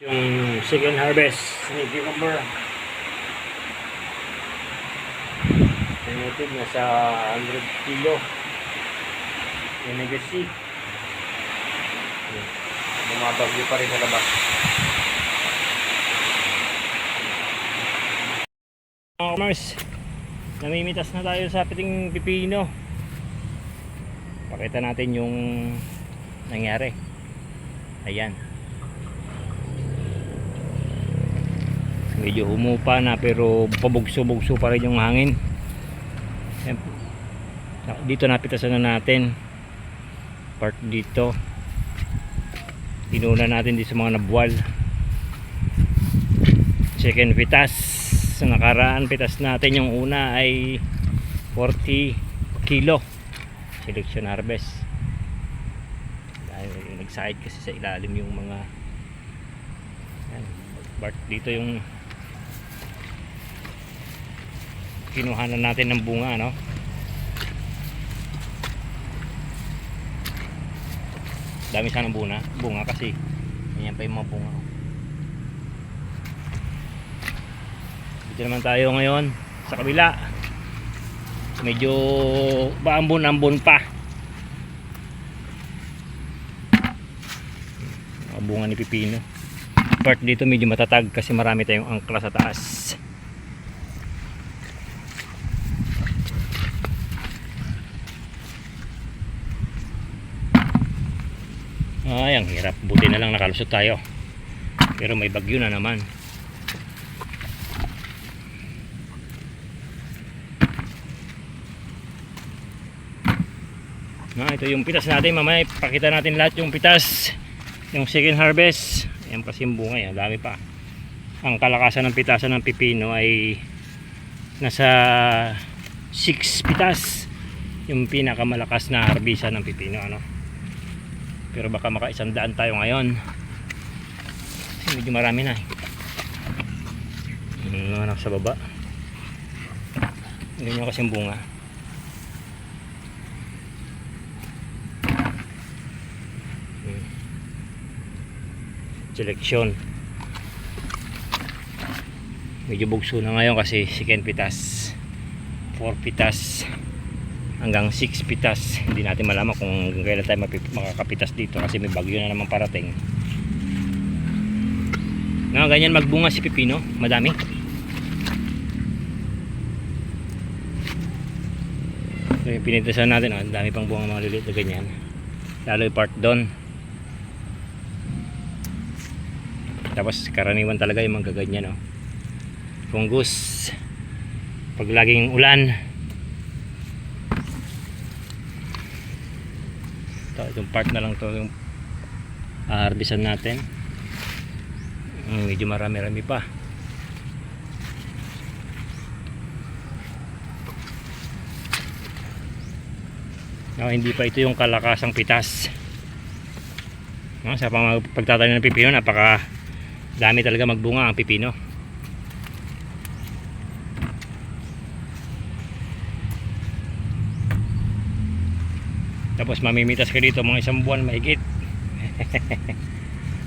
Yung second harvest ni cucumber. Estimated na sa 100 kilo. Yung legacy. Bumabagyo pa rin sa labas. Farmers, namimitas na tayo sa piting pipino. Pakita natin yung nangyari. Ayan. Medyo humupa na pero pabugso-bugso pa rin yung hangin. Dito napitasan na natin part dito. Inuna natin dito sa mga nabuwal. Second pitas. Sa nakaraan pitas natin yung una ay 40 kilo selection harvest. Dahil nagside kasi sa ilalim yung mga part dito yung kinuhanan natin ng bunga, no? Dami sana ng bunga kasi ganyan pa yung mga bunga. Dito naman tayo ngayon sa kabila. Medyo baambon-ambon pa. Mga bunga ni pipino. Part dito medyo matatag kasi marami tayong angkla sa taas. Ay, ang hirap. Buti na lang nakalusot tayo. Pero may bagyo na naman. Ito yung pitas natin. Mamaya pakita natin lahat yung pitas. Yung second harvest. Ayan pa yung bunga. Yan. Dami pa. Ang kalakasan ng pitasan ng pipino ay nasa 6 pitas. Yung pinakamalakas na harbisa ng pipino, ano? Pero baka maka-100 tayo ngayon kasi medyo marami na mga nasa baba. Ganyan kasi yung bunga. Selection medyo bugso na ngayon kasi second pitas, 4 pitas hanggang 6 pitas. Hindi natin malaman kung kailan tayo makakapitas dito kasi may bagyo na naman parating. Ganyan magbunga si pipino, madami. So, yung pinitasan natin, ang dami pang bunga mga liliit na ganyan. Lalo yung part doon. Tapos karaniwan talaga yung mga ganyan, no? Fungus pag laging ulan. Itong part na lang to yung harvestan natin. Medyo marami-rami pa. Hindi pa ito yung kalakasang pitas. Sa pagtatanim ng pipino, napaka dami talaga magbunga ang pipino. Tapos mamimitas ka dito mga 1 buwan mahigit.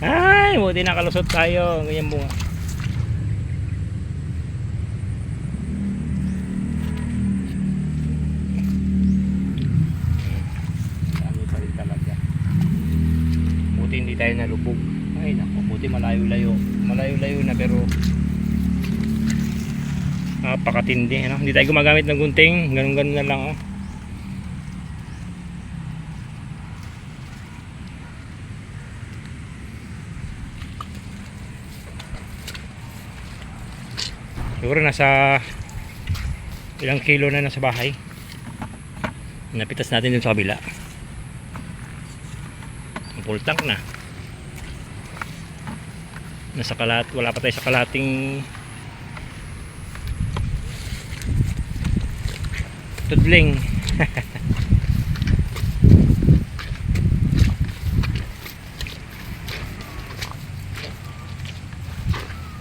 Ay, buti nakalusot tayo. Ganyan bunga. Dami pa rin talaga. Buti hindi tayo nalubog. Ay naku, buti malayo-layo. Malayo-layo na pero napakatindi, ano? Hindi tayo gumagamit ng gunting. Ganun-ganun na lang, oh. Siguro nasa ilang kilo na nasa bahay. Napitas natin dun sa kabila. Full tank na. Nasa kalat, wala pa tayo sa kalating tudling.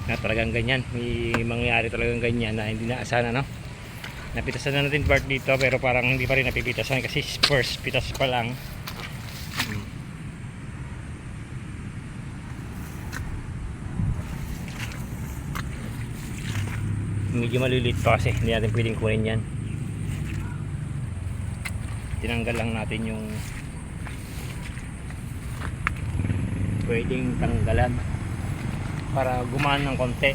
Na talagang ganyan, may mangyayari talagang ganyan na hindi naasahan, no? Napitasan na natin part dito pero parang hindi pa rin napipitasan kasi first pitas pa lang. medyo maliliit pa kasi hindi natin pwedeng kunin yan. Tinanggal lang natin yung pwedeng tanggalan para gumaan ng konti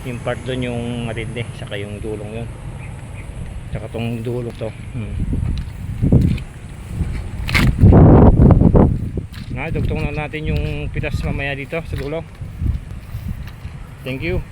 yung part doon yung matindi, saka yung dulong yun, saka tong dulong to. Dugtong na natin yung pitas mamaya dito sa dulo. Thank you.